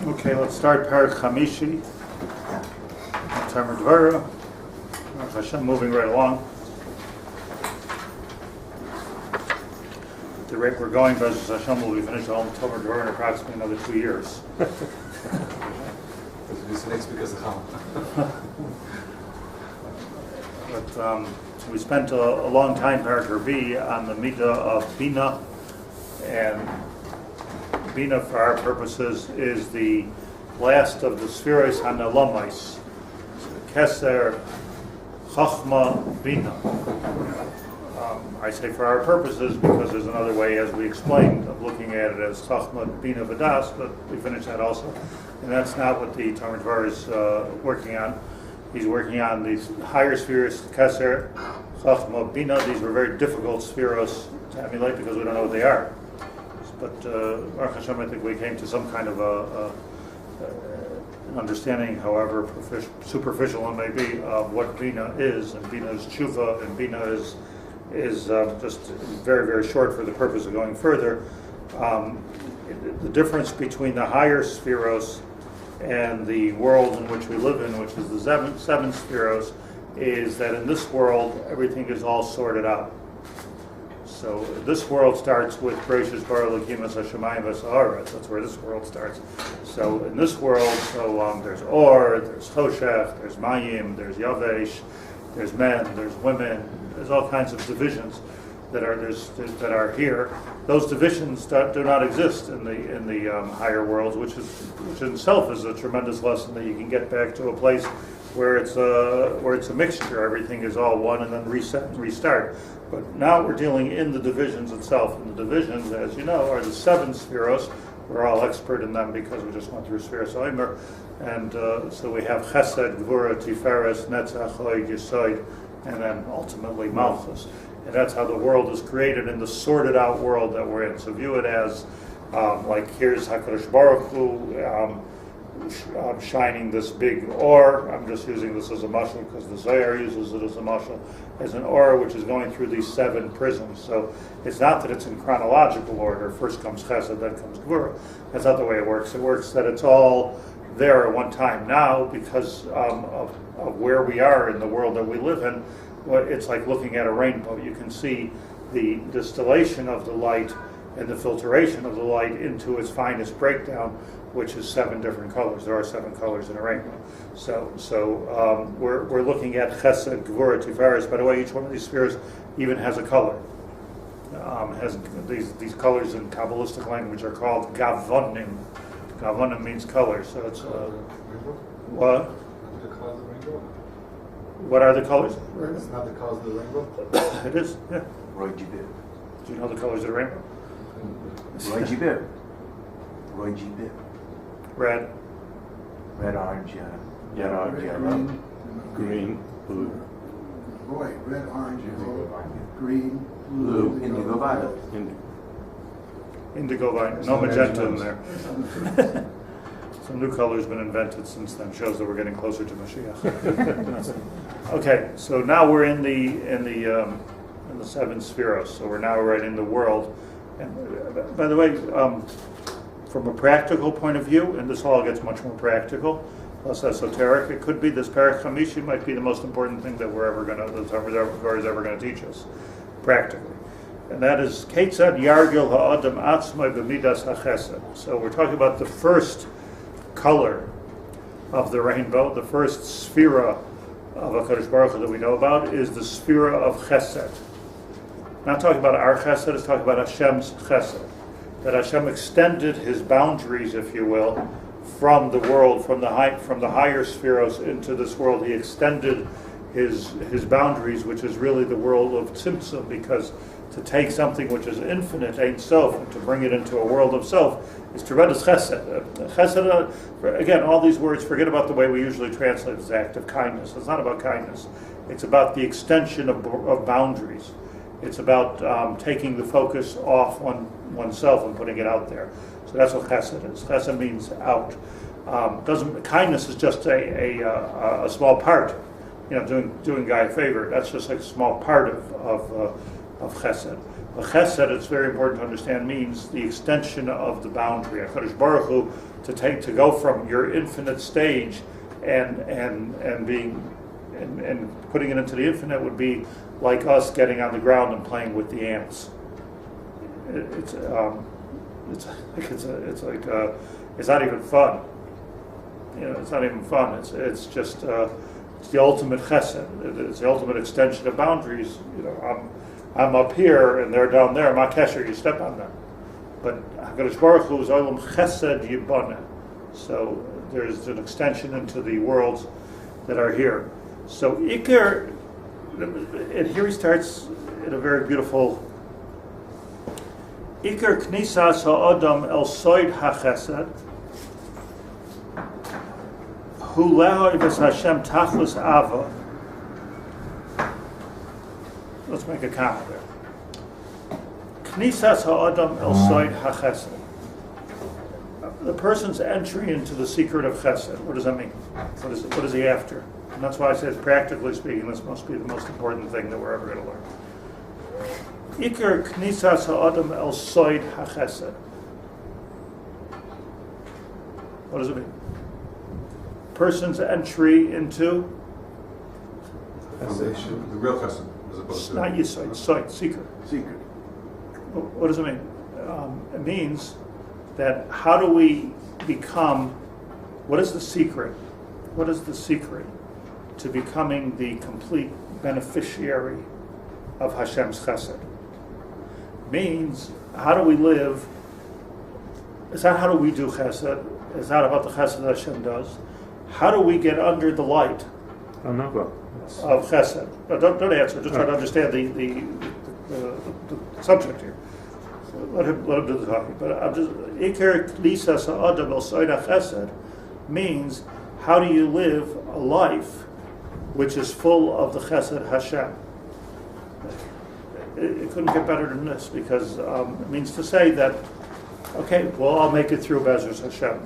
Okay, let's start Perek Chamishi, Tomer Devorah. Hashem moving right along. At the rate we're going, Hashem will be finished all Tomer Devorah in approximately another 2 years. This next because of how. But we spent a long time, Perek Ravi, on the midah of Bina, and Bina, for our purposes, is the last of the spheros hanelamis. Keser, Chachma, Bina. I say for our purposes because there's another way, as we explained, of looking at it as Chachma, Bina, Vadas, but we finished that also. And that's not what the Tomer Devorah is working on. He's working on these higher spheres, Keser, Chachma, Bina. These were very difficult spheros to emulate because we don't know what they are. But Baruch Hashem, I think we came to some kind of an understanding, however superficial it may be, of what Bina is, and Bina is tshuva, and Bina is just very, very short for the purpose of going further. The difference between the higher spheros and the world in which we live in, which is the seven spheros, is that in this world everything is all sorted out. So this world starts with Bereshis bara Elokim es hashamayim v'ha'aretz. That's where this world starts. So in this world, there's Or, there's Choshech, there's Mayim, there's Yavesh, there's men, there's women. There's all kinds of divisions that are here. Those divisions do not exist in the higher worlds, which in itself is a tremendous lesson, that you can get back to a place where it's a mixture. Everything is all one, and then reset and restart. But now we're dealing in the divisions itself, and the divisions, as you know, are the seven spheros. We're all expert in them because we just went through Spheros Omer, and so we have Chesed, Gvura, Tiferes, Netzach, Hod, Yesod, and then ultimately Malchus. And that's how the world is created in the sorted out world that we're in. So view it as like here's HaKadosh Baruch Hu shining this big Or. I'm just using this as a mashal because the Zohar uses it as a mashal, as an Or which is going through these seven prisms. So it's not that it's in chronological order. First comes Chesed, then comes Gvura. That's not the way it works. It works that it's all there at one time. Now, because of where we are in the world that we live in, it's like looking at a rainbow. You can see the distillation of the light and the filtration of the light into its finest breakdown, which is seven different colors. There are seven colors in a rainbow. So we're looking at Chesed, Gvura, Tiferes. By the way, each one of these spheres even has a color. Has these colors in Kabbalistic language are called Gavonim. Gavonim means color. So it's what? What are the colors? It's not the colors of the rainbow? It is, yeah. Roy Gibir. Do you know the colors of the rainbow? Roy Gibir. Roy Gibir. Red. Red, orange, yellow. Green, blue. Roy, red, orange, yellow, green, Blue, indigo, violet. Indigo violet. No magenta in there. Some new color's been invented since then. Shows that we're getting closer to Mashiach. Okay, so now we're in the seven spheros. So we're now right in the world. And by the way, from a practical point of view, and this all gets much more practical, less esoteric, it could be this Perek Chamishi might be the most important thing that the Tomer Devorah is ever going to teach us, practically. And that is Ketzad Yargil Ha'adam Atzmai B'midas HaChesed. So we're talking about the first color of the rainbow, the first sphera of HaKadosh Baruch Hu that we know about is the sphera of Chesed. Not talking about our Chesed, it's talking about Hashem's Chesed. That Hashem extended his boundaries, if you will, from the world, from the higher spheros into this world. He extended his boundaries, which is really the world of Tzimtzum, because to take something which is infinite, Ein Sof, and to bring it into a world of self is tremendous Chesed. Chesed, again, all these words, forget about the way we usually translate this act of kindness. It's not about kindness. It's about the extension of boundaries. It's about taking the focus off oneself and putting it out there. So that's what Chesed is. Chesed means out. Kindness is just a small part. Doing Guy a favor. That's just like a small part of Chesed. A chesed, it's very important to understand, means the extension of the boundary. HaKadosh Baruch Hu, to go from your infinite stage and putting it into the infinite would be like us getting on the ground and playing with the ants. It's not even fun. It's not even fun. It's just it's the ultimate chesed. It's the ultimate extension of boundaries. I'm up here and they're down there. Ma kesher, you step on them. But HaKadosh Baruch Hu is olam chesed yibana. So there's an extension into the worlds that are here. So Iker, and here he starts in a very beautiful. Iker knisas ha'adam el soid ha'chesed hu le'od ves Hashem tachlis ava. Let's make a comment there. Knisas ha'adam el soid ha'chesed. The person's entry into the secret of chesed. What does that mean? What is he after? And that's why I said, practically speaking, this must be the most important thing that we're ever going to learn. Iker knisas ha'adam el soid ha'chesed. What does it mean? Person's entry into Foundation, the real chesed, as opposed to not yisoid, soid, secret. Secret. What does it mean? It means that how do we become? What is the secret? What is the secret to becoming the complete beneficiary of Hashem's chesed? Means, how do we live? It's not how do we do chesed. It's not about the chesed that Hashem does. How do we get under the light of chesed? No, don't answer. Just try to understand the subject here. Let him do the talking. But I'm just Iker Knisas Ha'adam El Soid HaChesed means, how do you live a life which is full of the Chesed Hashem? It couldn't get better than this, because it means to say that, okay, well, I'll make it through Bezos Hashem,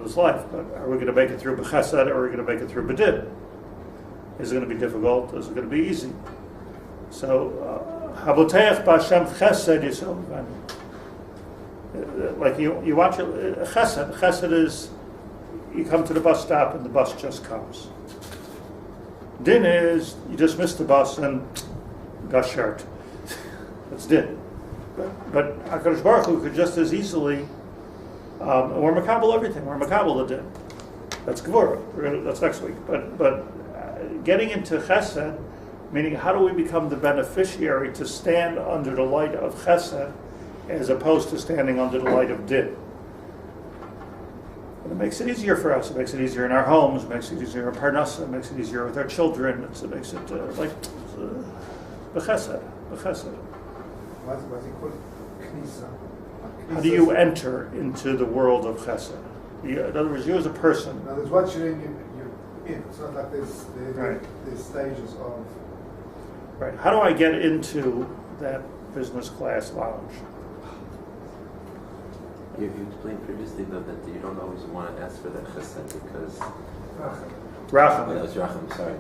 this life, but are we going to make it through B'Chesed, or are we going to make it through B'Din? Is it going to be difficult? Is it going to be easy? So, Haboteach B'Hashem Chesed Yisrael. Like you watch it, Chesed. Chesed is, you come to the bus stop and the bus just comes. Din is, you just missed the bus and got short. That's din. But HaKadosh Baruch Hu could just as easily, we're makabel everything. We're makabel the din. That's Gevurah. That's next week. But getting into Chesed, meaning how do we become the beneficiary to stand under the light of Chesed as opposed to standing under the light of Din? And it makes it easier for us. It makes it easier in our homes. It makes it easier in Parnassa. It makes it easier with our children. It makes it B'Chesed. What do you call it? Knisa. How do you enter into the world of Chesed? In other words, you as a person. Now, there's what you're in. It's not like there's stages of. Right. How do I get into that business class lounge? You explained previously, though, that you don't always want to ask for that chesed because... Racham. Oh, that was Racham, sorry.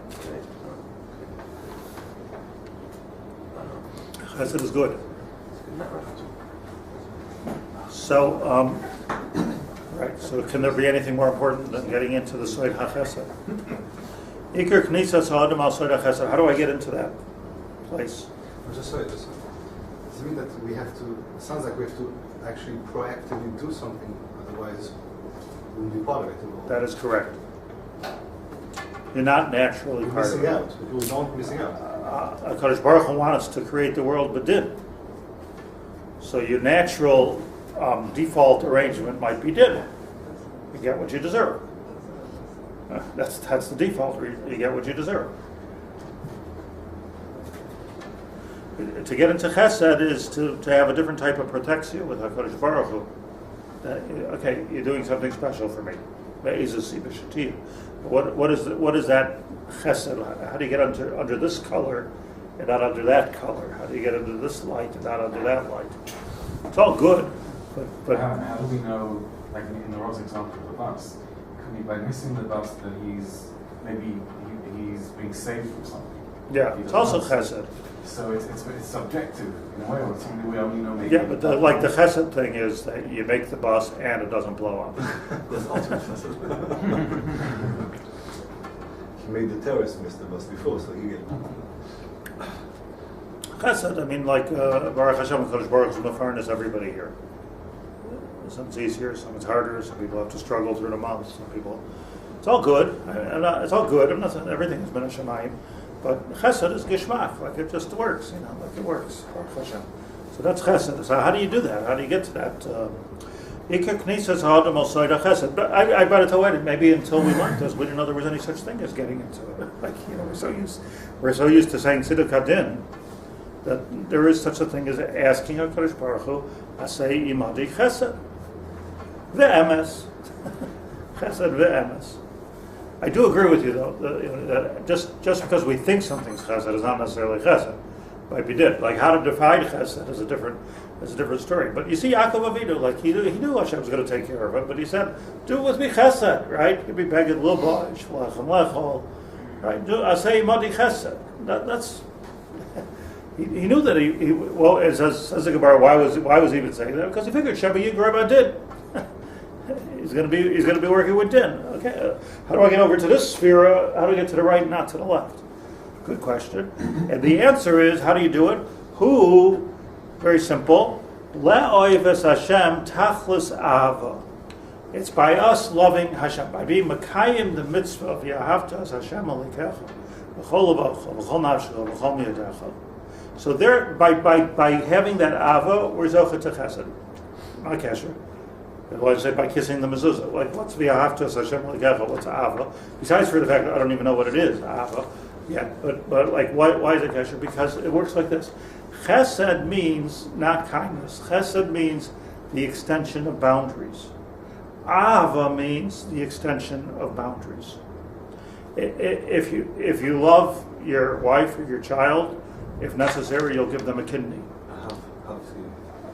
Chesed is good. Not Racham. So, right. So, can there be anything more important than getting into the Soid HaChesed? Iker Knisas Ha'adam Al Soid HaChesed. How do I get into that place? Just so. Does it mean that we have to? It sounds like we have to actually proactively do something, otherwise we won't be part of it. That is correct. You're not naturally We're part of missing it. out. If we don't, missing out. HaKadosh Baruch Hu wants us to create the world, but did. So your natural default arrangement might be did. You get what you deserve. That's the default. You get what you deserve. To get into Chesed is to have a different type of protection with HaKadosh Baruch Hu. Okay, you're doing something special for me. What is that Chesed? How do you get under this color and not under that color? How do you get under this light and not under that light? It's all good, but how do we know, like in the Ross example of the bus, could be by missing the bus that he's being saved from something? Yeah, it's also chesed. So it's subjective in a way, or something we only know maybe. Yeah, but the chesed thing is that you make the bus and it doesn't blow up. That's ultimate chesed. He made the terrorist miss the bus before, so he get. Chesed, I mean, like Baruch Hashem, Kodesh Baruch Hu Mefarnes everybody here. Some's easier, some's harder. Some people have to struggle through the months. Some people, it's all good. It's all good. I'm not saying everything has been a shemayim, but chesed is gishmak, like it just works. Like it works. Baruch Hashem. So that's chesed. So how do you do that? How do you get to that? But I better tell you, maybe until we learned this, we didn't know there was any such thing as getting into it. Like we're so used to saying tziduk hadin that there is such a thing as asking HaKadosh Baruch Hu, Asay imadi chesed. Ve'emes. Chesed ve'emes. I do agree with you, though, that just because we think something's chesed is not necessarily chesed. Might be did. Like how to define chesed is a different story. But you see, Yaakov Avinu, like he knew Hashem was going to take care of it, but he said, "Do with me chesed," right? You'd be begging little boys, lechem lechol, right? Asay imadi chesed. That's. He knew that well, it says the Gemara. Why was he even saying that? Because he figured Sheba Yigreba did. He's going to be working with din. Okay, how do I get over to this sphere? How do I get to the right, not to the left? Good question. And the answer is, how do you do it? Who? Very simple. Le'oives Hashem tachlis ava. It's by us loving Hashem, by being makayim the mitzvah of Yahavta as Hashem alikecha, v'chol levacha, v'chol nafshecha, v'chol miyadecha. So there, by having that ava, we're zocha to chesed. Not kesher. Why I say by kissing the mezuzah? Like, what's v'yahavta Hashem l'gecha? What's ava? Besides for the fact that I don't even know what it is, ava. Yeah, but like, why is it kesher? Because it works like this. Chesed means not kindness. Chesed means the extension of boundaries. Ava means the extension of boundaries. If you love your wife or your child, if necessary, you'll give them a kidney.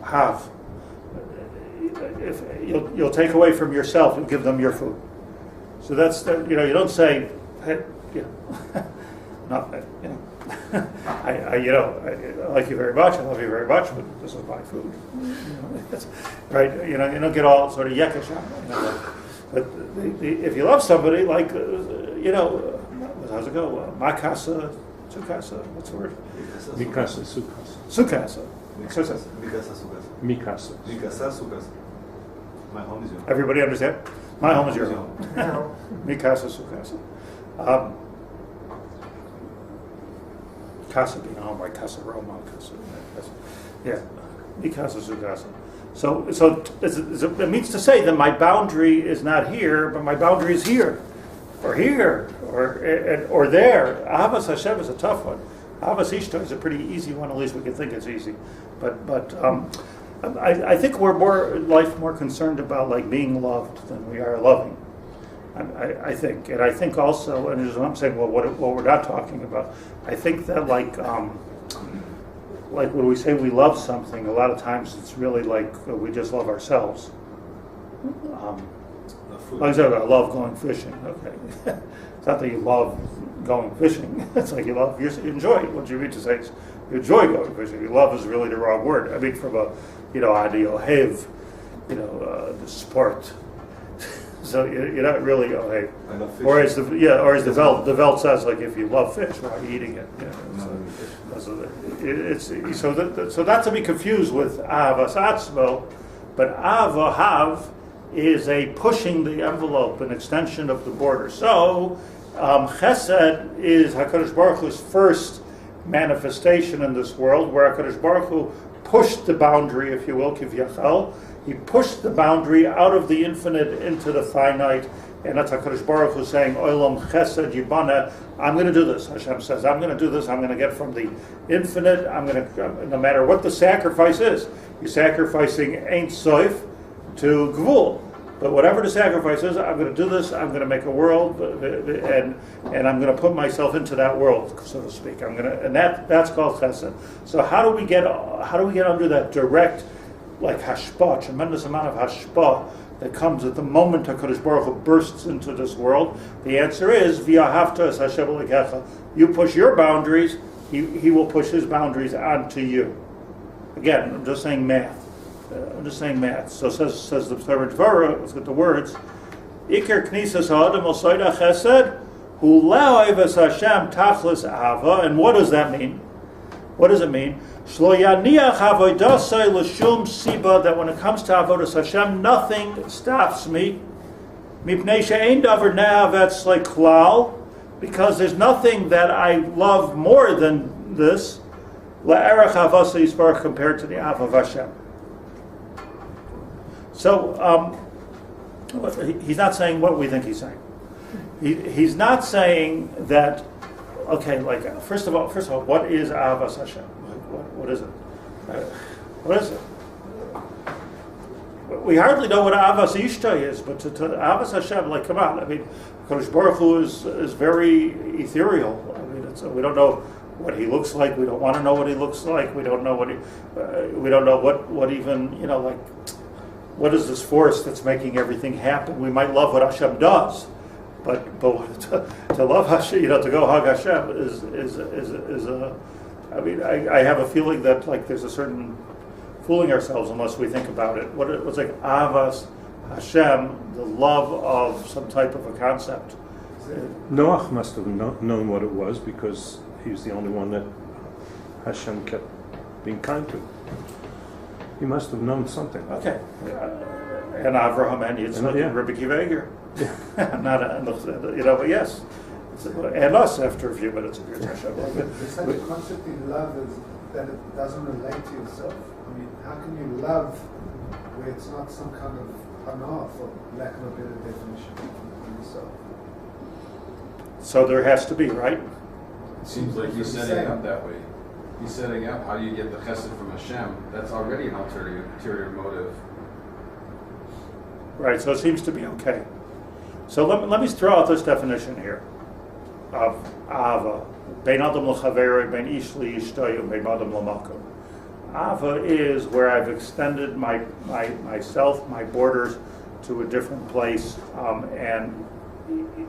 Half. If you'll take away from yourself, you'll give them your food. So that's you don't say, hey, not I like you very much. I love you very much, but this is my food. Right? You don't get all sort of yekish on it. But if you love somebody, like how's it go? Makasa. Sukasa, what's the word? Mikasa, sukasa. Sukasa. Mikasa. My home is your home. Everybody understand? My home is your home. Mikasa, sukasa. Casa being home, right? Casa Roma, casa. Yeah. Mikasa, sukasa. So it means to say that my boundary is not here, but my boundary is here. Or here, or there. Ahavas Hashem is a tough one. Ahavas Ishta is a pretty easy one. At least we can think it's easy. But I think we're more concerned about like being loved than we are loving. I think, and I think also, and as I'm saying, well, what we're not talking about. I think that like when we say we love something, a lot of times it's really like we just love ourselves. Like I said, I love going fishing. Okay, it's not that you love going fishing. It's like you enjoy it. What you mean to say is you enjoy going fishing. You love is really the wrong word. I mean, from a ideal have, the sport. So you're not really ohev. Or as the Velt says, like if you love fish, why are you eating it? So not to be confused with ahavas atzmo, but ava is a pushing the envelope, an extension of the border. So Chesed is HaKadosh Baruch Hu's first manifestation in this world, where HaKadosh Baruch Hu pushed the boundary, if you will, Kivyachal. He pushed the boundary out of the infinite into the finite, and that's HaKadosh Baruch Hu saying, Olam Chesed Yibana, I'm going to do this. Hashem says, I'm going to do this. I'm going to get from the infinite. No matter what the sacrifice is, you're sacrificing Ein Sof to Gvul. But whatever the sacrifice is, I'm going to do this. I'm going to make a world, and I'm going to put myself into that world, so to speak. And that's called Chesed. So how do we get under that direct like hashpah, tremendous amount of hashpah that comes at the moment HaKadosh Baruch Hu bursts into this world? The answer is, v'ahavta es Hashem Elokecha. You push your boundaries, he will push his boundaries onto you. Again, I'm just saying math. So says the Tomer Devorah, let's get the words. Iker knisas ha'adam al soida chesed, hu le'oivas Hashem tachlis ahava. And what does that mean? What does it mean? Shlo yaniach avoidasai l'shum siba, that when it comes to avodas Hashem, nothing stops me. Mipnei she'ein davar ne'avetz le'klal, because there's nothing that I love more than this. La'erech avasa yisbarach, compared to the Av of Hashem. So he's not saying what we think he's saying. He's not saying that. Okay, like first of all, what is Avas Hashem? What is it? What is it? We hardly know what Avas Ishtay is, but to Avas Hashem, like, come on. I mean, Kodesh Baruch Hu is very ethereal. I mean, we don't know what he looks like. We don't want to know what he looks like. We don't know we don't know what even, like, what is this force that's making everything happen? We might love what Hashem does, but to love Hashem, to go hug Hashem is a. I mean, I have a feeling that, like, there's a certain fooling ourselves unless we think about it. What's like Avas Hashem, the love of some type of a concept. Noach must have known what it was, because he was the only one that Hashem kept being kind to. He must have known something. Okay. And Avraham and Yitzchak and Rabbi Kiva. But yes. And us after a few minutes of your Hashem. There's such a concept in love that it doesn't relate to yourself. I mean, how can you love where it's not some kind of hana, for lack of a better definition, of yourself? So there has to be, right? It seems like he's setting up that way. He's setting up how do you get the chesed from Hashem. That's already an ulterior motive. Right, so it seems to be okay. So let me throw out this definition here of Ava. Bein Adam l'chavero, bein ish li'ishtayu, bein Adam l'makom. Ava is where I've extended myself, my borders, to a different place, and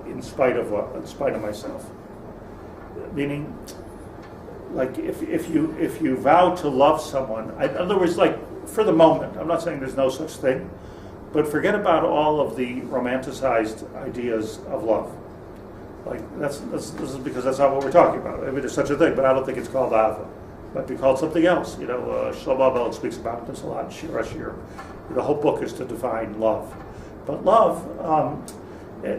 in spite of myself. Meaning, like, if you vow to love someone, in other words, like, for the moment, I'm not saying there's no such thing, but forget about all of the romanticized ideas of love. Like, this is because that's not what we're talking about. I mean, there's such a thing, but I don't think it's called Ava. It might be called something else. Shlomo Bell speaks about this a lot in Shir Hashir. The whole book is to define love. But love, we're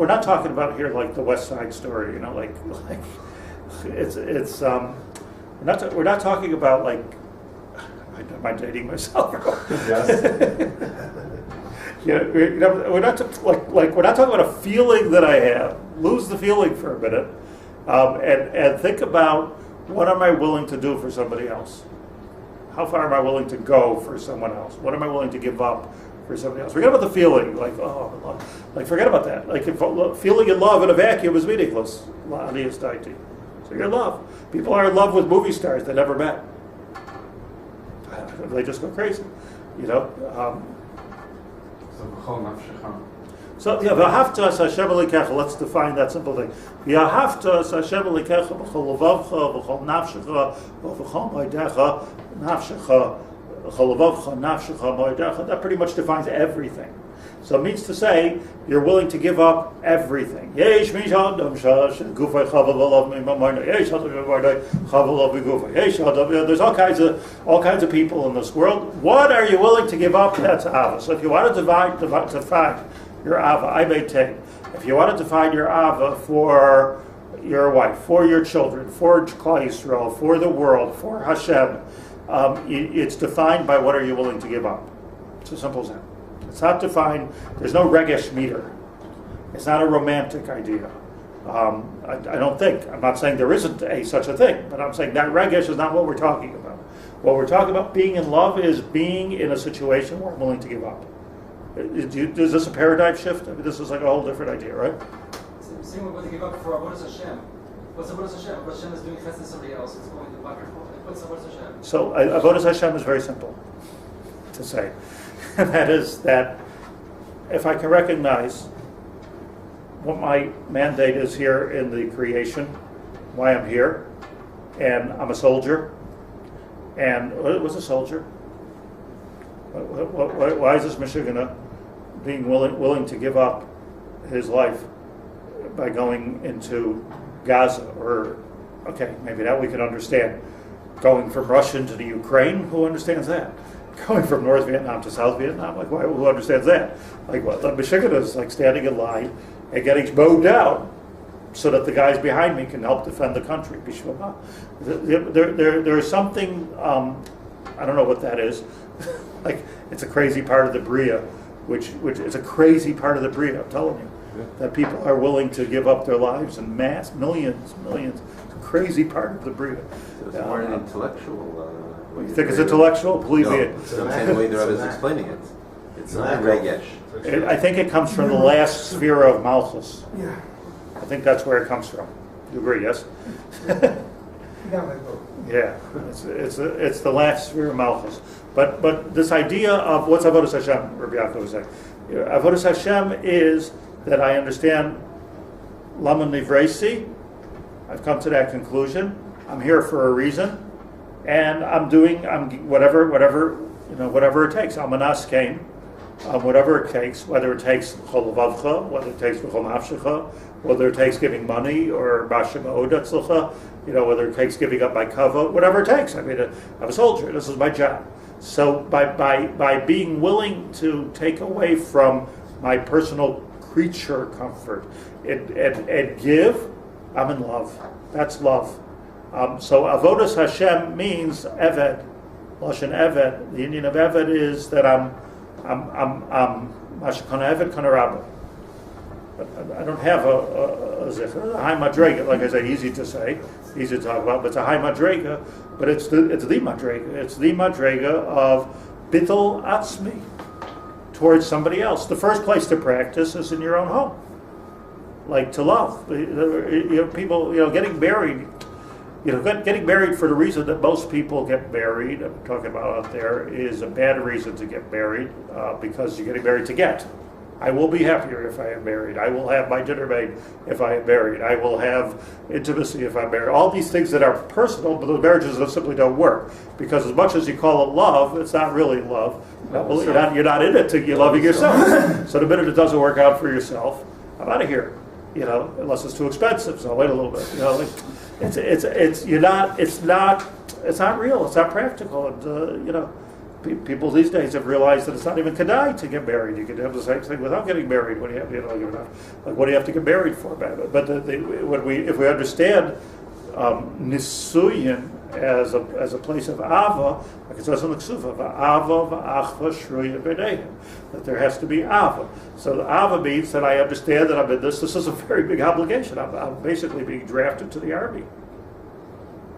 not talking about here like the West Side Story. We're not talking about, like, am I dating myself? Yes. We're not we're not talking about a feeling that I have. Lose the feeling for a minute, and think about, what am I willing to do for somebody else? How far am I willing to go for someone else? What am I willing to give up for somebody else? Forget about the feeling. Forget about that. Like, if feeling in love in a vacuum is meaningless. So you're in love. People are in love with movie stars they never met. They just go crazy, So v'ahavta Hashem Elokecha. Let's define that simple thing. V'ahavta Hashem Elokecha b'chol levavcha b'chol nafshecha b'chol moedecha nafshecha b'chol levavcha nafshecha moedecha. That pretty much defines everything. So it means to say you're willing to give up everything. There's all kinds of people in this world. What are you willing to give up? That's Ava. So if you want to define your Ava, I may take. If you want to define your Ava for your wife, for your children, for Klal Yisrael, for the world, for Hashem, it's defined by what are you willing to give up. It's as simple as that. It's not defined. There's no regesh meter. It's not a romantic idea. I don't think. I'm not saying there isn't such a thing, but I'm saying that regesh is not what we're talking about. What we're talking about, being in love, is being in a situation where I'm willing to give up. Is this a paradigm shift? I mean, this is like a whole different idea, right? Same way, what to give up for Avodas Hashem. What's Avodas Hashem? Avodas Hashem is doing chesed to somebody else. It's going to back and forth. What's Hashem? So Avodas Hashem is very simple to say. And that is that if I can recognize what my mandate is here in the creation, why I'm here, and I'm a soldier, and what was a soldier? Why is this Michigan being willing to give up his life by going into Gaza? Or, okay, maybe that we can understand. Going from Russia into the Ukraine, who understands that? Going from North Vietnam to South Vietnam, like who understands that? Like what? The Michigan is like standing in line and getting mowed down so that the guys behind me can help defend the country. There is something, I don't know what that is. Like it's a crazy part of the Bria, which is a crazy part of the Bria. I'm telling you, that people are willing to give up their lives in mass, millions. It's a crazy part of the Bria. So it's more an intellectual. You think it's intellectual? Believe me. I'm saying the way the Rebbe is explaining it. It's not regesh. I think it comes from the last sphere of Malchus. Yeah. I think that's where it comes from. You agree? Yes. Yeah, it's the last sphere of Malchus. But this idea of what's Avodas Hashem, Rabbi Yaacov was saying. Avodas Hashem is that I understand Lama Nivresi. I've come to that conclusion. I'm here for a reason, and I'm whatever it takes. Amanas came, whatever it takes, whether it takes Chol Vavcha, whether it takes V'chol Nafshecha, whether it takes giving money or Bashim Odatzlecha, whether it takes giving up my kavod, whatever it takes. I mean, I'm a soldier. This is my job. So by being willing to take away from my personal creature comfort and give, I'm in love. That's love. So Avodas Hashem means Eved, Lashon Eved. The Indian of Eved is that I'm Mashkana Eved Kana Rabba. I don't have a zikr. A high madrega, like I say, easy to say, easy to talk about, but it's a high madrega. But it's the madrega. It's the madrega of bittul atzmi towards somebody else. The first place to practice is in your own home, like to love. People, getting married. Getting married for the reason that most people get married, I'm talking about out there, is a bad reason to get married because you're getting married to get. I will be happier if I am married. I will have my dinner made if I am married. I will have intimacy if I'm married. All these things that are personal, but the marriages that simply don't work. Because as much as you call it love, it's not really love. You're not in it till you're loving yourself. So the minute it doesn't work out for yourself, I'm out of here. Unless it's too expensive. So wait a little bit. It's not real. It's not practical. And people these days have realized that it's not even kedai to get married. You can have the same thing without getting married. What do you have? What do you have to get married for? But if we understand nisuyin as a place of ava, like it says in the Ksuva, ava v'achva shruya b'neihem, that there has to be ava. So the ava means that I understand that I'm in this. This is a very big obligation. I'm basically being drafted to the army.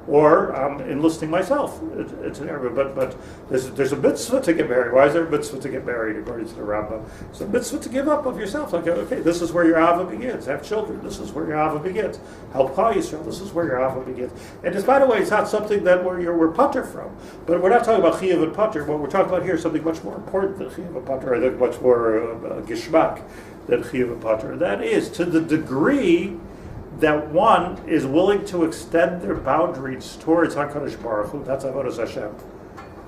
Or I'm enlisting myself into the army. But there's a mitzvah to get married. Why is there a mitzvah to get married according to the Rambam? It's a mitzvah to give up of yourself. Like, okay, this is where your ava begins. Have children. This is where your ava begins. Help Klal Yisrael. This is where your ava begins. And just, by the way, it's not something that we're putter from. But we're not talking about chiyuv and putter. What we're talking about here is something much more important than chiyuv and putter. I think much more gishmak than chiyuv and putter. That is, to the degree that one is willing to extend their boundaries towards HaKadosh Baruch Hu, that's Avodas Hashem.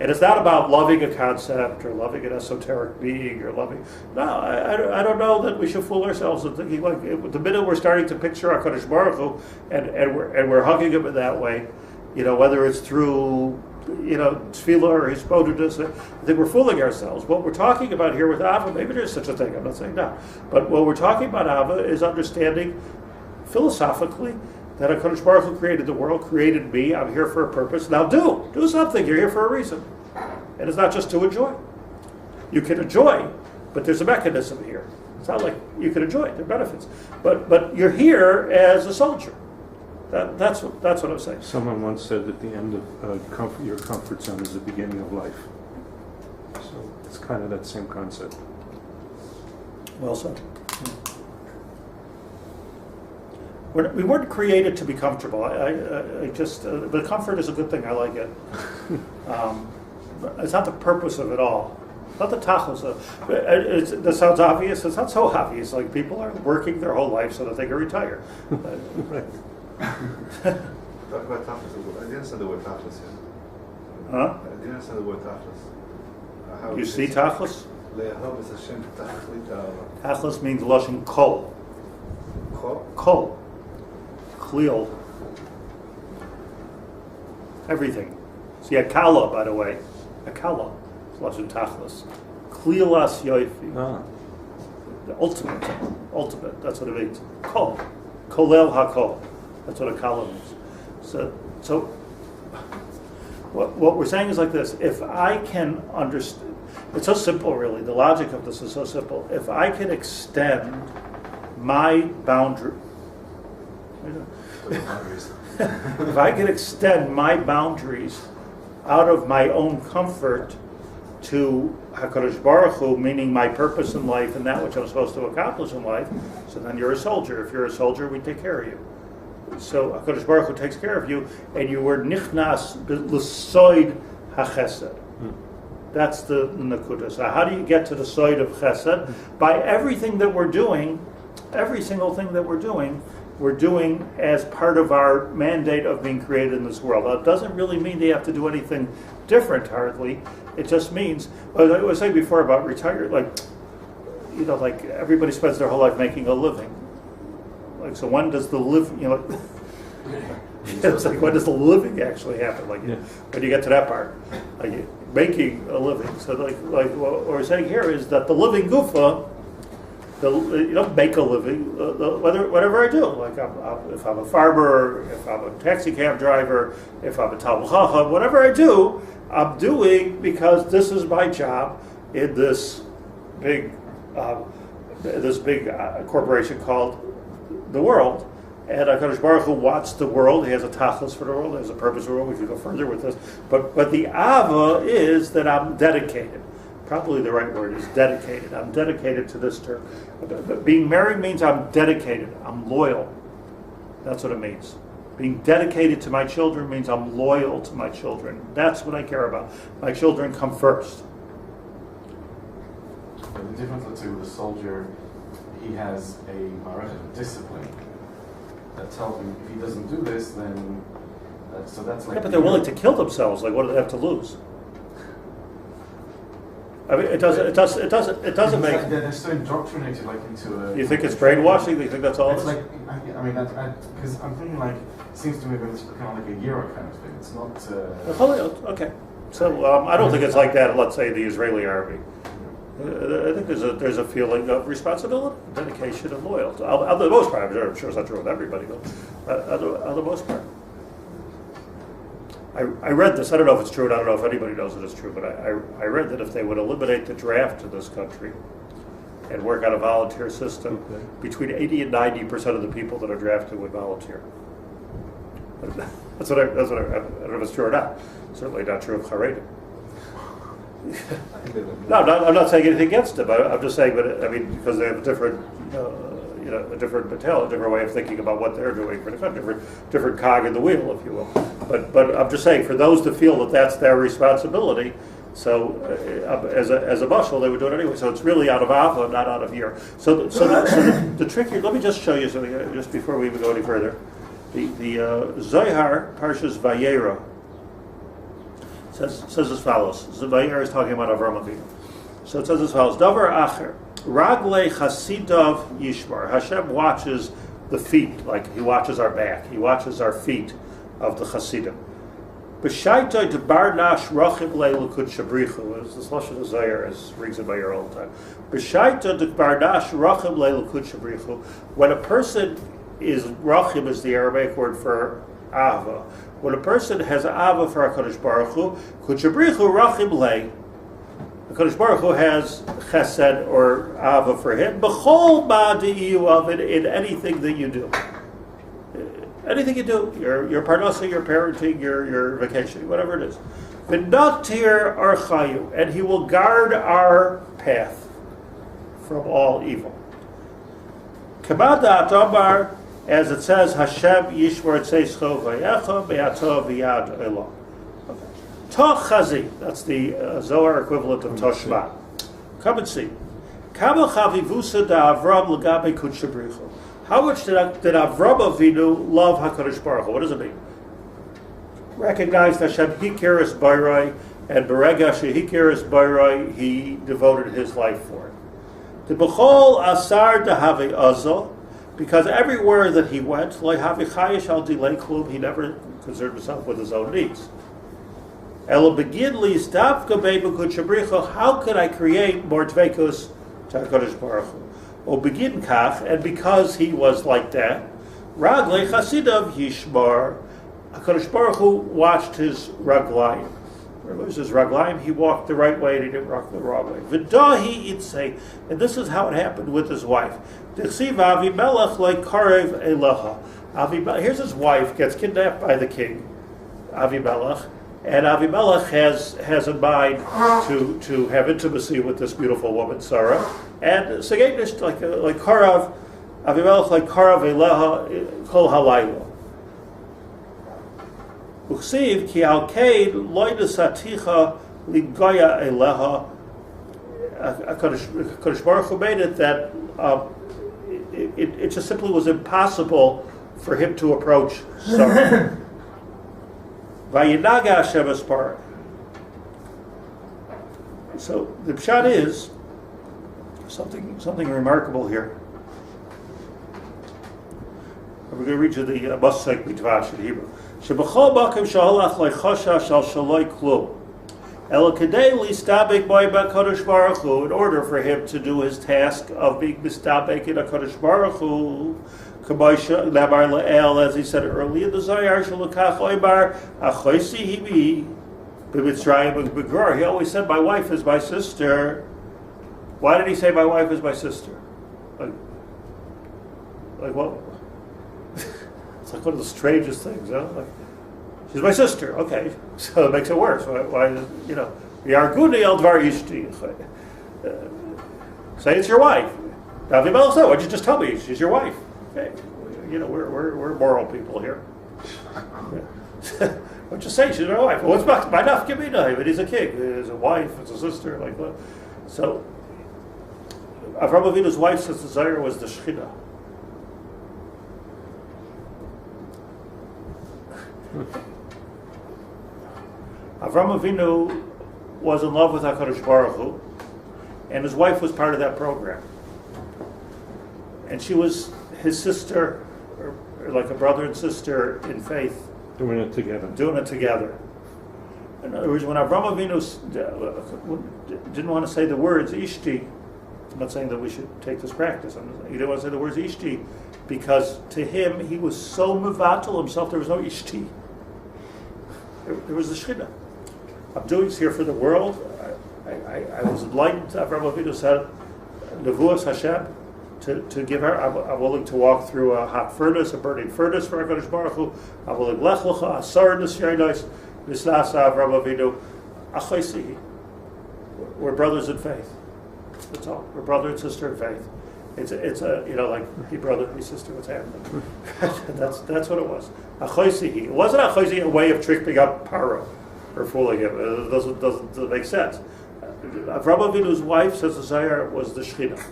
And it's not about loving a concept or loving an esoteric being or loving. No, I don't know that we should fool ourselves in thinking like the minute we're starting to picture HaKadosh Baruch Hu and we're hugging him in that way, whether it's through tefillah or hisbodedus, I think we're fooling ourselves. What we're talking about here with Ava, maybe there's such a thing. I'm not saying no, but what we're talking about Ava is understanding philosophically that HaKadosh Baruch Hu created the world, created me, I'm here for a purpose. Now do something, you're here for a reason. And it's not just to enjoy. You can enjoy, but there's a mechanism here. It's not like you can enjoy it, there are benefits. But you're here as a soldier. That's what I'm saying. Someone once said that the end of your comfort zone is the beginning of life. So it's kind of that same concept. Well said. We weren't created to be comfortable. I just, but comfort is a good thing. I like it. It's not the purpose of it all. It's not the tachlis. That sounds obvious. It's not so obvious. Like people are working their whole life so that they can retire. Right. Talk about tachlis. I didn't say the word tachlis yet. Huh? I didn't say the word tachlis. You see tachlis? Le'ahov es Hashem tachlit ha'olam. Tachlis means lashon kol. Kol? Kol. Klil. Everything. See, akala, by the way. Akala. It's lashon tachlis. Klilas yoifi. Ah. The ultimate. That's what it means. Kol. Kolel hakol. That's what akala means. So what we're saying is like this. If I can understand, it's so simple, really. The logic of this is so simple. If I can extend my boundary, if I can extend my boundaries out of my own comfort to HaKadosh Baruch Hu, meaning my purpose in life and that which I'm supposed to accomplish in life, so then you're a soldier. If you're a soldier, we take care of you. So HaKadosh Baruch Hu takes care of you, and you were nichnas l'soid hachesed. That's the nakuda. So how do you get to the soid of chesed? By everything that we're doing, every single thing that we're doing as part of our mandate of being created in this world. Now, it doesn't really mean they have to do anything different, hardly. It just means, like I was saying before about retired, like everybody spends their whole life making a living. Like, so when does the it's like, when does the living actually happen? Like, when you get to that part, like making a living. So, like what we're saying here is that the living gufa, you don't make a living. Whatever I do, like if I'm a farmer, if I'm a taxi cab driver, if I'm a talmid chacham, whatever I do, I'm doing because this is my job in this big corporation called the world. And HaKadosh Baruch Hu wants the world. He has a tachlis for the world. He has a purpose for the world. We can go further with this. But the ava is that I'm dedicated. Probably the right word is dedicated. I'm dedicated to this term. Being married means I'm dedicated. I'm loyal. That's what it means. Being dedicated to my children means I'm loyal to my children. That's what I care about. My children come first. The difference, let's say, with a soldier, he has a marachet of discipline that tells him if he doesn't do this, then so that's like. Yeah, but they're willing to kill themselves. Like, what do they have to lose? I mean, it doesn't make. They're so indoctrinated, like into a. You think it's brainwashing? Do you think that's all? It's like, I mean, because I'm thinking like, it seems to me that it's kind of like a Euro kind of thing. It's not. Okay, so I don't think it's like that. Let's say the Israeli army. I think there's a feeling of responsibility, dedication, and loyalty. On the most part, I'm sure it's not true with everybody, but on the most part. I read this. I don't know if it's true, and I don't know if anybody knows it is true, but I read that if they would eliminate the draft in this country and work on a volunteer system, between 80 and 90% of the people that are drafted would volunteer. That's what I don't know if it's true or not. Certainly not true of Haredim. No, I'm not saying anything against them. I'm just saying, but I mean, because they have a different, a different battalion, a different way of thinking about what they're doing for the country, different cog in the wheel, if you will. But I'm just saying, for those to feel that that's their responsibility, so as a bushel, they would do it anyway. So it's really out of Ava, not out of here. So the trick here. Let me just show you something just before we even go any further. The Zohar Parshas Vayera says as follows. Vayera is talking about Avram Avinu. So it says as follows: Davar acher raglei chasidav yishmar. Hashem watches the feet, like He watches our back. He watches our feet of the chasidim. B'shaitoi debarnash rachim le'lukud shabrichu. As this lashon of Zohar rings in my ear all the time. B'shaitoi debarnash rachim le'lukud shabrichu. When a person is rachim is the Aramaic word for ava. When a person has ava for HaKadosh Baruch Hu, kudshabrichu rachim le. HaKadosh Baruch Hu has chesed or ava for him. B'chol ma'adiyu of it in anything that you do. Anything you do, your parnasa, your parenting, your vacation, whatever it is. V'natir archayu, and He will guard our path from all evil. Kamada Atamar as it says, Hashem Yishmor Tzeischo Vayecha Be'ato V'yad Elah. Toch Chazi, that's the Zohar equivalent of Toshma. Come and see. Kama Chavivusa da Avram L'gabe Kudshabrichu. How much did Avram Avinu love HaKadosh Baruch Hu? What does it mean? Recognize that Hashem Hikeres Bayroi, and Berega Shehikeres Bayroi, he devoted his life for it. The B'chol Asar Dehave Azal, because everywhere that he went, Lehavi Chayish Al Dilei Klum, he never concerned himself with his own needs. Ela begin Lis Davka Beibu Kudshabrichu, how could I create more Dveikus to HaKadosh Baruch Hu? O begin Kach, and because he was like that, Raglei Chasidav Yishmar, HaKadosh Baruch Hu watched his Raglayim. Where was his Raglayim? He walked the right way and he didn't walk the wrong way. V'dahi Itzei, and this is how it happened with his wife. D'chsiv Avimelech like Karev Elaha. Here's his wife, gets kidnapped by the king, Avimelech, and Avimelech has in mind to have intimacy with this beautiful woman, Sarah. And Segedish like Karav, Avimelech like Karav Elaha Kol Halayla. Uchsiv ki al kaid loydus aticha ligoya eleha. Kadosh Baruch Hu made it that it just simply was impossible for him to approach Sarah. Vayinaga Hashem Espar. So the pshat is something remarkable here. We're going to read you the Monsey Mitvash in Hebrew. Shebachol bakim shalach leichosha shal shaloi klum. El kadei listabek by HaKadosh Baruch Hu, in order for him to do his task of being mistabek in HaKadosh Baruch Hu, Kabaisha Labar La'el, as he said earlier, the Zayar Shalukach Oibar Achoisi Hibi B'Mitzrayim B'Gror. He always said, my wife is my sister. Why did he say my wife is my sister? Like what? It's like one of the strangest things, huh? Like, she's my sister. Okay, so it makes it worse. Why Yarguni El Dvar Ishti. Say it's your wife. Davi Mel said, why'd you just tell me she's your wife? Okay, we're moral people here. What'd you say? She's my wife. Well, what's my nafkamina? But he's a king. He's a wife. It's a sister. Like what? So Avram Avinu's wife's desire was the Shekhinah. Avram Avinu was in love with HaKadosh Baruch Hu, and his wife was part of that program. And she was his sister, or like a brother and sister in faith. Doing it together. In other words, when Avram Avinu didn't want to say the words Ishti, I'm not saying that we should take this practice. He didn't want to say the words Ishti because to him, he was so mevatel himself, there was no Ishti. There was the Shekhinah. I'm doing this here for the world. I was enlightened. Avram Avinu said, Nevuas Hashem, to give her. I'm willing to walk through a hot furnace, a burning furnace for HaKadosh Baruch Hu. I'm willing lech lecha, asar nisyaynais, nisnasa Avram Avinu, achaisihi. We're brothers in faith. That's all. We're brother and sister in faith. It's like he brother, he sister, what's happening? that's what it was. Achoisihi. It wasn't achoisihi a way of tricking up Paro or fooling him. It doesn't make sense. Avram Avinu's wife, says the Zayar, was the Shekhinah.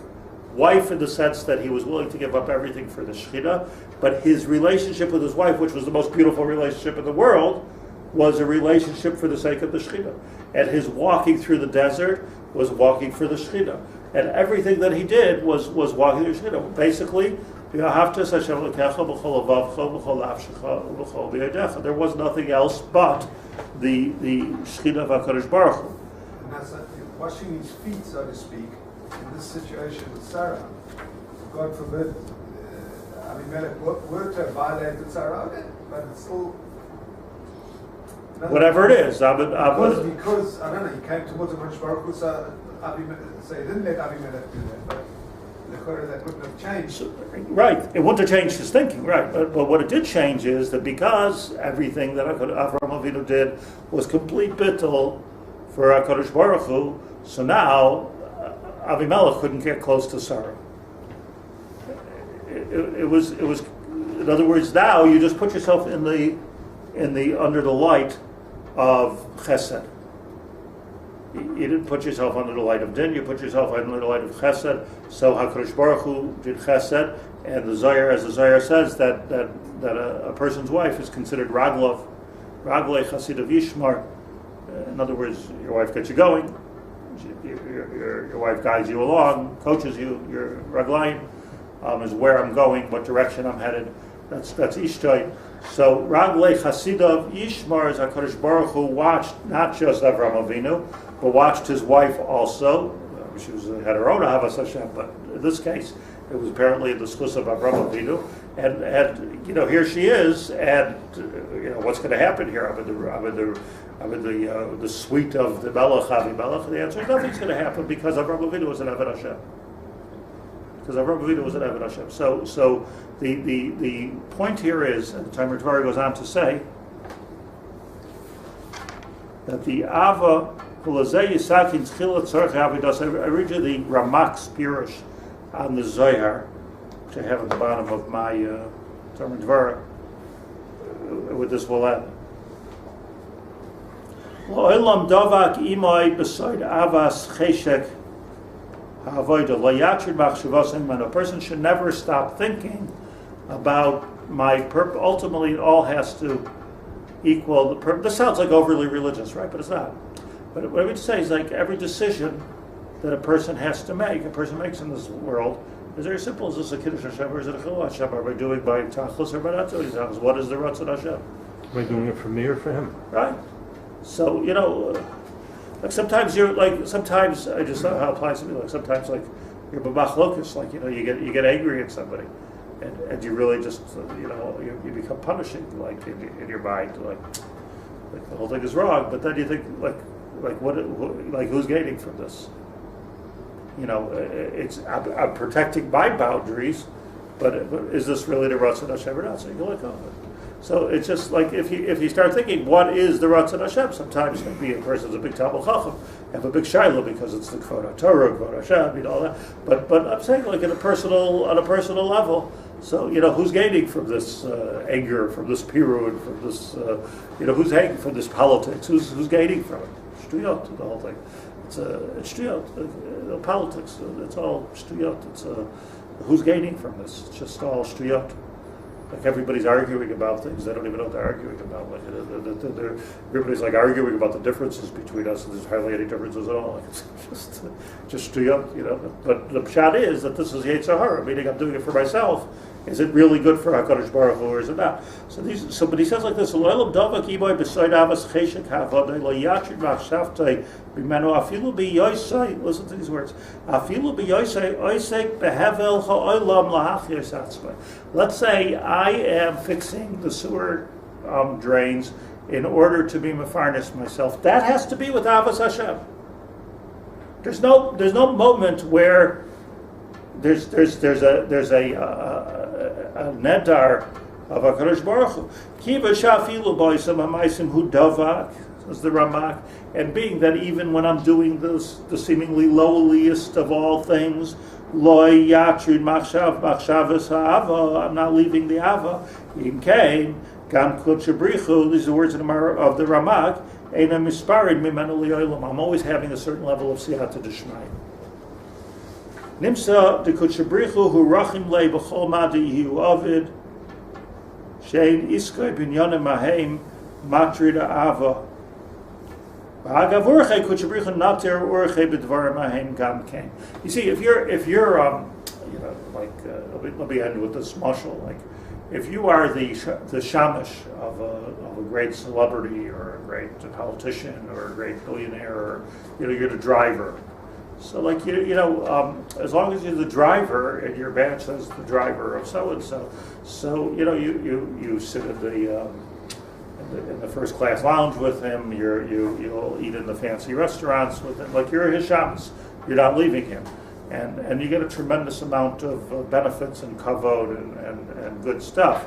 Wife in the sense that he was willing to give up everything for the Shekhinah, but his relationship with his wife, which was the most beautiful relationship in the world, was a relationship for the sake of the Shekhinah. And his walking through the desert was walking for the Shekhinah. And everything that he did was walking through the Shekhinah. Basically, there was nothing else but the Shekhinah of HaKadosh Baruch Hu. And that's washing his feet, so to speak, in this situation with Sarah. God forbid, Abimelech were to have violated Sarah, but it's still... Whatever it is. Because, I don't know, he came towards HaKadosh Baruch Hu, so he didn't let Abimelech do that, but that wouldn't have changed. Right, it wouldn't have changed his thinking, right. But what it did change is that because everything that Avram Avinu did was complete bittul for HaKadosh Baruch Hu, so now Avimelech couldn't get close to Sarah. It was in other words, now you just put yourself in the under the light of Chesed. You didn't put yourself under the light of Din. You put yourself under the light of Chesed. So Hakadosh Baruch Hu did Chesed, and the Zohar, as the Zohar says, that a person's wife is considered Raglei Chasidav Yishmar. In other words, your wife gets you going. Your wife guides you along, coaches you. Your Raglayim is where I'm going, what direction I'm headed. That's Ishtay. So Raglei Chasidav Yishmar is HaKadosh Baruch Hu watched not just Avraham Avinu, but watched his wife also. She had her own Ahavas Hashem, but in this case, it was apparently the schus of Avraham Avinu. And here she is, and what's going to happen here? I'm in the suite of the Melech, Avi Melech. The answer is nothing's going to happen because Avraham Avinu was an Eved Hashem. So the point here is, and Tomer Devorah goes on to say, that the Ava Kulazei Yisakin Tchilat Tzarech Avidas. I read you the Ramak's Pirush on the Zohar, which I have at the bottom of my Tomer Devorah. With this we'll end. Lo'olam davak imay beside avas cheshek ha'avodah lo'yatrid machshavasim. And a person should never stop thinking about my purpose. Ultimately, it all has to equal the purpose. This sounds like overly religious, right? But it's not. But what I would say is like every decision that a person has to make, a person makes in this world, is very simple. Is this a Kiddush Hashem or is it a Chilul Hashem? Are we doing by Tachlis or by not doing Tachlis? What is the Ratzon Hashem? Am I doing it for me or for him? Right? So, like sometimes you're like, sometimes I just know how it applies to me, like sometimes like you're b'machlokus, like, you get angry at somebody and you really just, you become punishing, like in your mind, like the whole thing is wrong, but then you think like who's gaining from this? I'm protecting my boundaries, but is this really the Ratzon Hashem or not? So you go like, oh. So it's just like if you start thinking, what is the Ratzon Hashem? Sometimes maybe a person's a big Talmud Chacham, have a big Shiloh because it's the Kvod Torah, Kvod Hashem, all that. But I'm saying like on a personal level. So who's gaining from this anger, from this pirud, from this who's gaining from this politics? Who's gaining from it? Shtuyot, the whole thing. It's shtuyot, politics. It's all shtuyot. It's who's gaining from this? It's just all shtuyot. Like everybody's arguing about things they don't even know what they're arguing about. Like everybody's like arguing about the differences between us, and there's hardly any differences at all. Like it's just shtuyot, But the pshat is that this is Yetzer Hara, meaning I'm doing it for myself. Is it really good for HaKadosh Baruch Hu or is it not? So but he says like this: Lo'elam davak imoy b'soid avas cheshek ha'avodai lo yatrid machshavtei b'menu afilu b'yoisei. Listen to these words: afilu b'yoisei oisek behevel ha'olam lahachyos atzmai. Let's say I am fixing the sewer drains in order to be mefarnes myself. That has to be with avas Hashem. There's no moment where there's a nedar of HaKadosh Baruch Hu. Kiva shafilu boisam hamaisim hu davak, says the Ramak, and being that even when I'm doing this, the seemingly lowliest of all things, loy yatrid machshavas ha'ava, I'm not leaving the ava. Im came gam kutchabrichu. These are the words of the Ramak. Eina misparid mimenu li'olam. I'm always having a certain level of siyata d'shmai. Nimsa de kutchabrichu hu rachim lei b'chol madi hu avid shein iskay binyanim mahem matrid ava. B'agav urchei kutchabrichu natir urchei b'dvar mahem gam kain. You see, if you're let me end with this mashal. Like, if you are the shamash of a great celebrity or a great politician or a great billionaire, or you're the driver. So, like as long as you're the driver and your badge says the driver of so and so, you sit in the first class lounge with him. You'll eat in the fancy restaurants with him. Like you're his shabbos. You're not leaving him, and you get a tremendous amount of benefits and kavod and good stuff.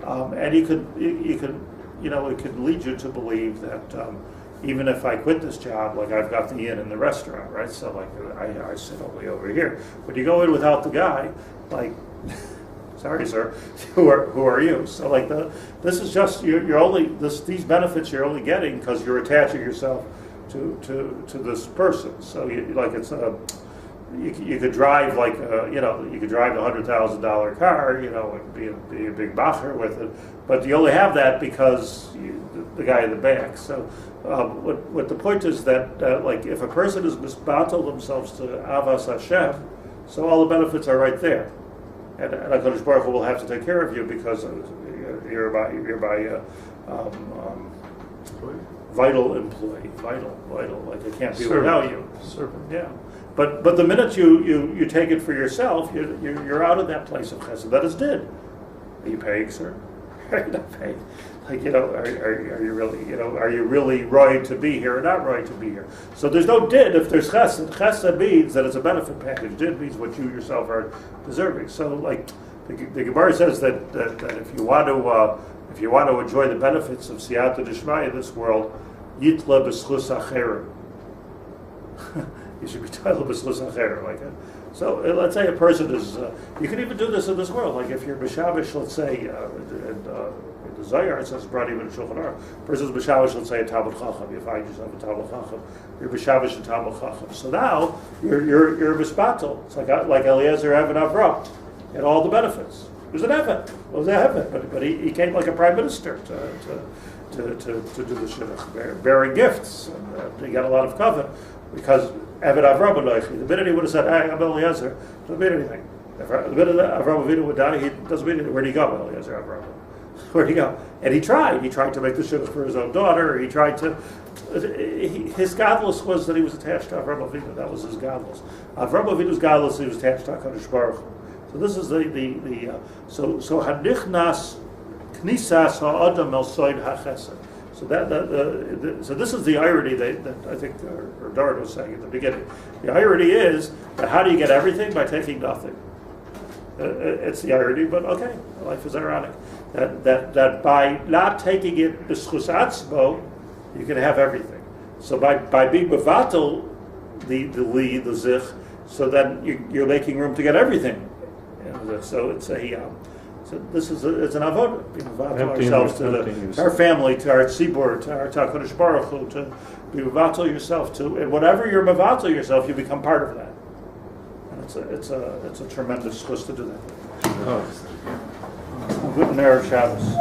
And it could lead you to believe that. Even if I quit this job, like I've got the inn in the restaurant, right? So like I sit all the way over here. But you go in without the guy, like sorry, sir, who are you? So like this is just you're only these benefits you're only getting because you're attaching yourself to this person. So you could drive you could drive a $100,000 car, and be a big bacher with it, but you only have that because the guy in the back. So what the point is that like if a person is misbatel themselves to Avas Hashem, so all the benefits are right there, and HaKadosh Baruch Hu will have to take care of you because you're by vital employee, vital, like it can't be without you. Servant. Yeah. But the minute you take it for yourself, you're out of that place of chesed. That is did. Are you paying, sir? Are you not paying? Like are you really are you really right to be here or not right to be here? So there's no did if there's chesed. Chesed means that it's a benefit package. Did means what you yourself are deserving. So like the Gemara says that if you want to enjoy the benefits of siyata d'shmaya in this world, yitla b'schus acherim. You should be titled b'schus acherim, like that. So let's say a person is. You can even do this in this world. Like if you're b'shavish, let's say, in the Zohar it says brought even in Shulchan Aruch. Person's b'shavish, let's say a Talmud Chacham. You find yourself a Talmud Chacham. You're b'shavish a Talmud Chacham. So now you're b'spatel. It's like Eliezer Eben Avram. He had all the benefits. He was an Eben. Well, was an Eben, but he came like a prime minister to do the shidduch, bearing gifts. And, he got a lot of covet because Eved Avram Aloichi. The minute he would have said, "Hey, I'm Eliezer," doesn't mean anything. The minute Avram Avinu would die, he doesn't mean anything. Where'd he go, Eliezer Avram? Where'd he go? And he tried. He tried to make the shidduch for his own daughter. He tried to. His godless was that he was attached to Avram Avinu. That was his godless. Avram Avinu's godless. He was attached to HaKadosh Baruch Hu. So this is so hanichnas knisas ha'adam el soid ha'chesed. So this is the irony that I think Doran was saying at the beginning. The irony is that how do you get everything? By taking nothing. It's the irony, but okay, life is ironic. That by not taking it b'schus atzmo, you can have everything. So by being mevatel the zich, so then you're making room to get everything. So it's so this is it's an avodah, being mevatel ourselves to our family, to our tzibur, to our HaKadosh Baruch Hu, to be mevatel yourself to, and whatever you're mevatel yourself, you become part of that. And it's a tremendous chus to do that. Oh. Good Erev Shabbos.